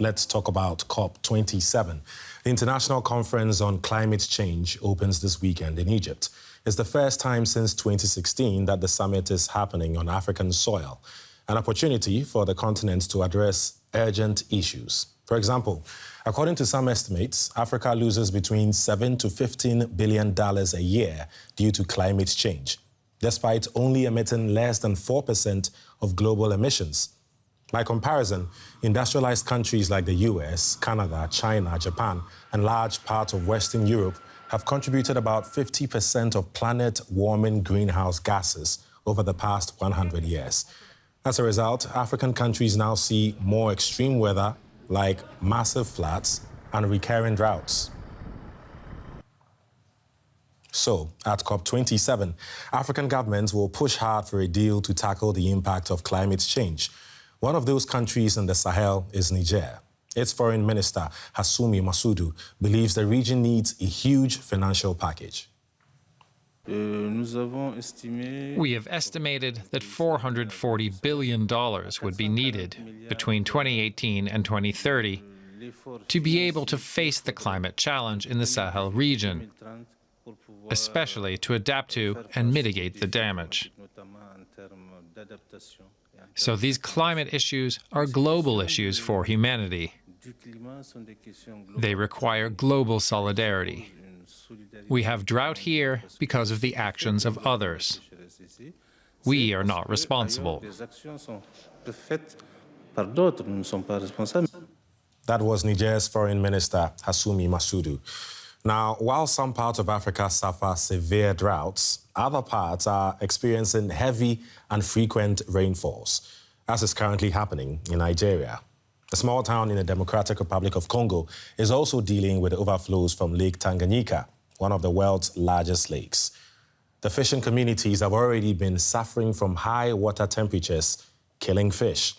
Let's talk about COP27. The International Conference on Climate Change opens this weekend in Egypt. It's the first time since 2016 that the summit is happening on African soil, an opportunity for the continent to address urgent issues. For example, according to some estimates, Africa loses between $7 to $15 billion a year due to climate change, despite only emitting less than 4% of global emissions. By comparison, industrialized countries like the US, Canada, China, Japan, and large parts of Western Europe have contributed about 50% of planet-warming greenhouse gases over the past 100 years. As a result, African countries now see more extreme weather like massive floods and recurring droughts. So, at COP27, African governments will push hard for a deal to tackle the impact of climate change. One of those countries in the Sahel is Niger. Its foreign minister, Hassoumi Massoudou, believes the region needs a huge financial package. We have estimated that $440 billion would be needed between 2018 and 2030 to be able to face the climate challenge in the Sahel region, especially to adapt to and mitigate the damage. So these climate issues are global issues for humanity. They require global solidarity. We have drought here because of the actions of others. We are not responsible. That was Niger's foreign minister, Hassoumi Massoudou. Now, while some parts of Africa suffer severe droughts, other parts are experiencing heavy and frequent rainfalls, as is currently happening in Nigeria. A small town in the Democratic Republic of Congo is also dealing with overflows from Lake Tanganyika, one of the world's largest lakes. The fishing communities have already been suffering from high water temperatures, killing fish.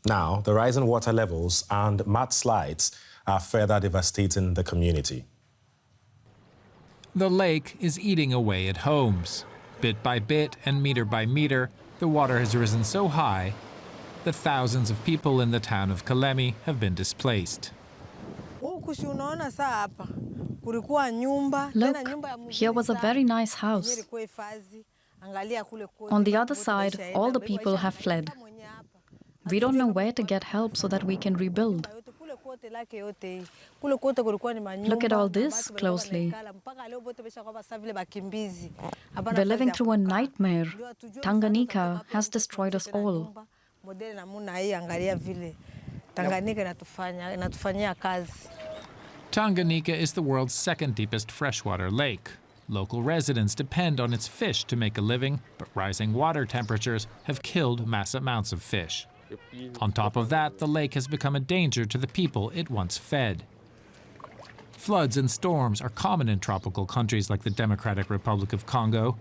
Now, the rising water levels and mudslides are further devastating the community. The lake is eating away at homes. Bit by bit and meter by meter, the water has risen so high that thousands of people in the town of Kalemi have been displaced. Look, here was a very nice house. On the other side, all the people have fled. We don't know where to get help so that we can rebuild. Look at all this closely. We're living through a nightmare. Tanganyika has destroyed us all. Tanganyika is the world's second deepest freshwater lake. Local residents depend on its fish to make a living, but rising water temperatures have killed mass amounts of fish. On top of that, the lake has become a danger to the people it once fed. Floods and storms are common in tropical countries like the Democratic Republic of Congo,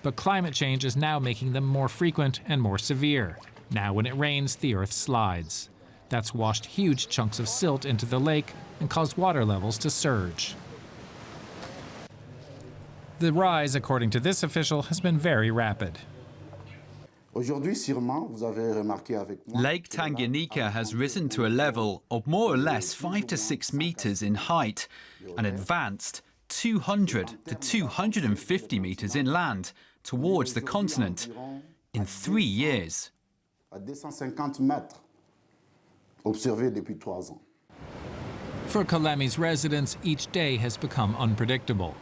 but climate change is now making them more frequent and more severe. Now when it rains, the earth slides. That's washed huge chunks of silt into the lake and caused water levels to surge. The rise, according to this official, has been very rapid. Lake Tanganyika has risen to a level of more or less 5 to 6 meters in height and advanced 200 to 250 meters inland towards the continent in 3 years. For Kalemi's residents, each day has become unpredictable.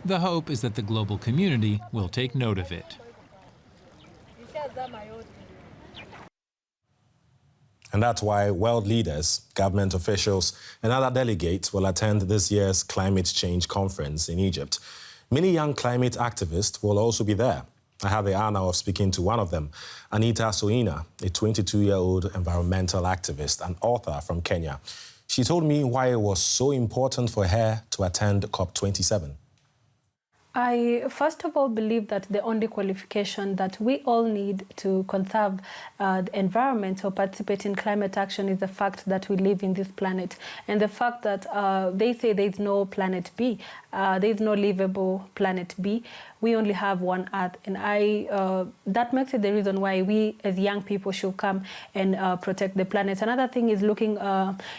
The hope is that the global community will take note of it. And that's why world leaders, government officials, and other delegates will attend this year's climate change conference in Egypt. Many young climate activists will also be there. I had the honor of speaking to one of them, Anita Soina, a 22-year-old environmental activist and author from Kenya. She told me why it was so important for her to attend COP27. I first of all believe that the only qualification that we all need to conserve the environment or participate in climate action is the fact that we live in this planet, and the fact that they say there is no planet B, there is no livable planet B. we only have one Earth. And that makes it the reason why we as young people should come and protect the planet. Another thing is looking,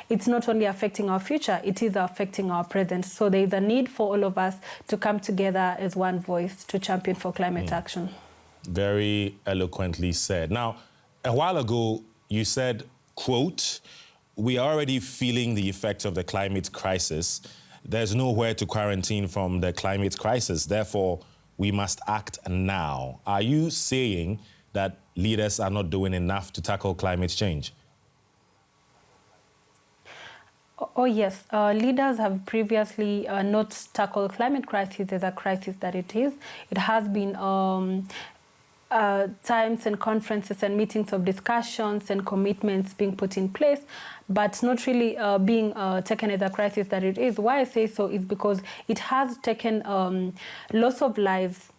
it's not only affecting our future, it is affecting our present. So there is a need for all of us to come together as one voice to champion for climate action. Very eloquently said. Now, a while ago, you said, quote, "We are already feeling the effects of the climate crisis. There's nowhere to quarantine from the climate crisis. Therefore, we must act now." Are you saying that leaders are not doing enough to tackle climate change? Oh, yes. Leaders have previously not tackled climate crisis as a crisis that it is. It has been times and conferences and meetings of discussions and commitments being put in place, but not really being taken as a crisis that it is. Why I say so is because it has taken loss of lives,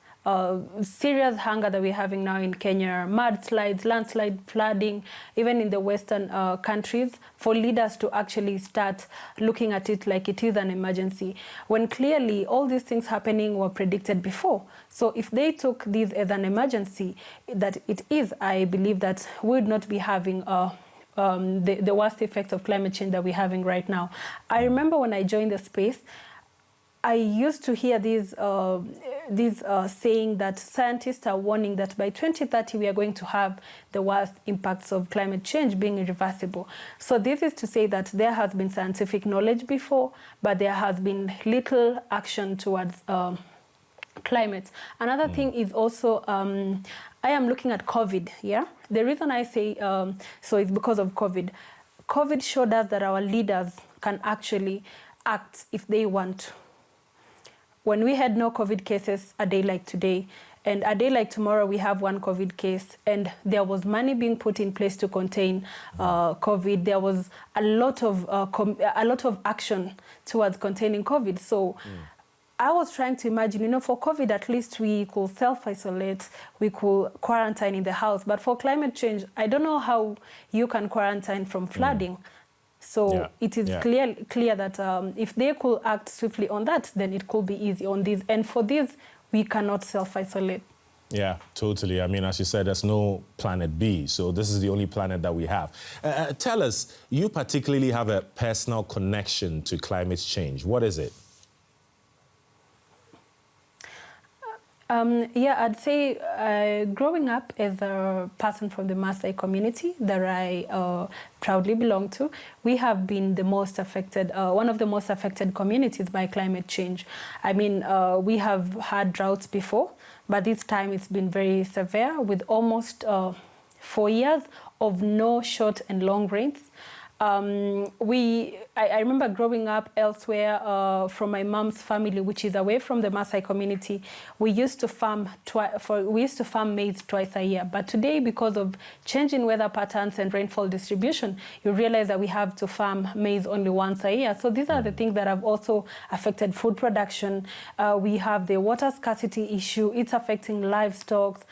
serious hunger that we're having now in Kenya, mudslides, landslide, flooding, even in the Western countries, for leaders to actually start looking at it like it is an emergency, when clearly all these things happening were predicted before. So if they took this as an emergency, that it is, I believe that we would not be having the worst effects of climate change that we're having right now. I remember when I joined the space, I used to hear this saying that scientists are warning that by 2030 we are going to have the worst impacts of climate change being irreversible. So this is to say that there has been scientific knowledge before, but there has been little action towards climate. Another thing is also, I am looking at COVID, yeah? The reason I say so is because of COVID. COVID showed us that our leaders can actually act if they want to. When we had no COVID cases a day like today, and a day like tomorrow we have one COVID case, and there was money being put in place to contain COVID. There was a lot of action towards containing COVID. So I was trying to imagine, for COVID at least we could self-isolate, we could quarantine in the house. But for climate change, I don't know how you can quarantine from flooding. So it is clear that if they could act swiftly on that, then it could be easy on this. And for this, we cannot self-isolate. Yeah, totally. I mean, as you said, there's no planet B, so this is the only planet that we have. Tell us, you particularly have a personal connection to climate change. What is it? I'd say growing up as a person from the Maasai community that I proudly belong to, we have been the most affected, one of the most affected communities by climate change. I mean, we have had droughts before, but this time it's been very severe with almost 4 years of no short and long rains. I remember growing up elsewhere from my mom's family, which is away from the Maasai community. We used to farm maize twice a year. But today, because of changing weather patterns and rainfall distribution, you realize that we have to farm maize only once a year. So these are the things that have also affected food production. We have the water scarcity issue. It's affecting livestock,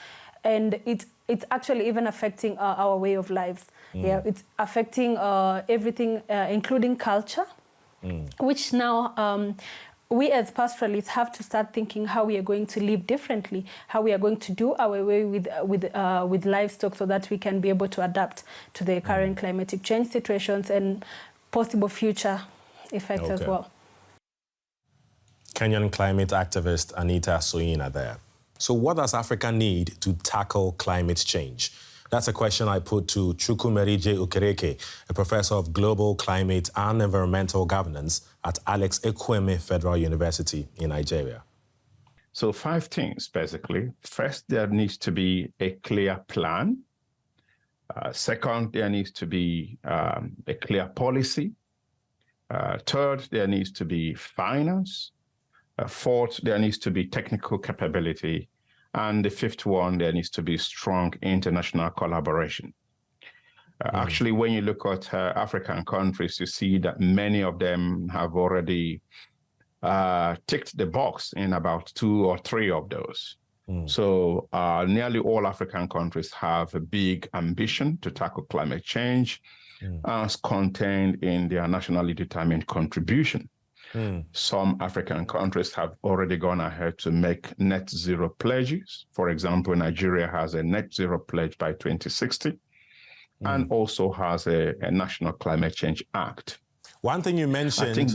and it's actually even affecting our way of lives. Yeah, it's affecting everything, including culture, which now we as pastoralists have to start thinking how we are going to live differently, how we are going to do our way with livestock so that we can be able to adapt to the current climatic change situations and possible future effects as well. Kenyan climate activist Anita Soyina there. So what does Africa need to tackle climate change? That's a question I put to Chukwumerije Okereke, a professor of global climate and environmental governance at Alex Ekwueme Federal University in Nigeria. So 5 things, basically. First, there needs to be a clear plan. Second, there needs to be a clear policy. Third, there needs to be finance. Fourth, there needs to be technical capability. And the fifth one, there needs to be strong international collaboration. Actually, when you look at African countries, you see that many of them have already ticked the box in about 2 or 3 of those. So nearly all African countries have a big ambition to tackle climate change as contained in their nationally determined contribution. Some African countries have already gone ahead to make net zero pledges. For example, Nigeria has a net zero pledge by 2060 and also has a National Climate Change Act. One thing you mentioned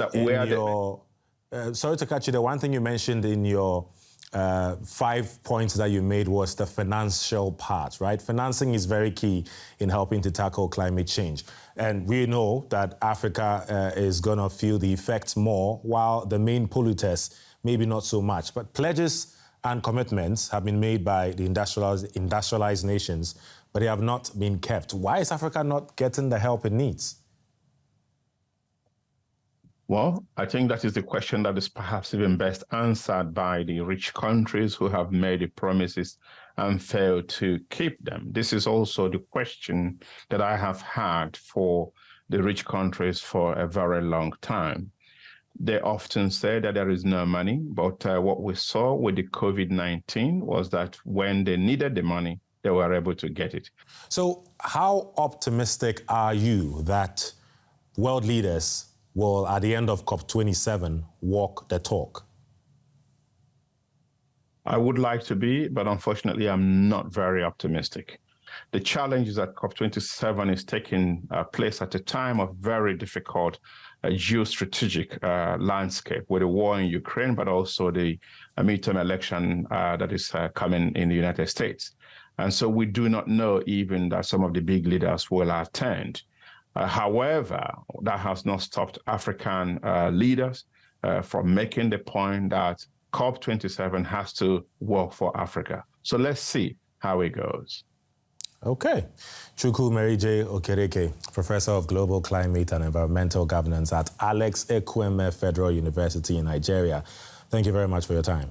sorry to cut you there, one thing you mentioned in your 5 points that you made was the financial part, right? Financing is very key in helping to tackle climate change. And we know that Africa is going to feel the effects more, while the main polluters, maybe not so much. But pledges and commitments have been made by the industrialized nations, but they have not been kept. Why is Africa not getting the help it needs? Well, I think that is the question that is perhaps even best answered by the rich countries who have made the promises and failed to keep them. This is also the question that I have had for the rich countries for a very long time. They often say that there is no money, but what we saw with the COVID-19 was that when they needed the money, they were able to get it. So how optimistic are you that world leaders will, at the end of COP27, walk the talk? I would like to be, but unfortunately, I'm not very optimistic. The challenge is that COP27 is taking place at a time of very difficult geostrategic landscape with the war in Ukraine, but also the midterm election that is coming in the United States. And so we do not know even that some of the big leaders will attend. However, that has not stopped African leaders from making the point that COP27 has to work for Africa. So let's see how it goes. Okay. Chukwu Mary-J. Okereke, Professor of Global Climate and Environmental Governance at Alex Ekwueme Federal University in Nigeria. Thank you very much for your time.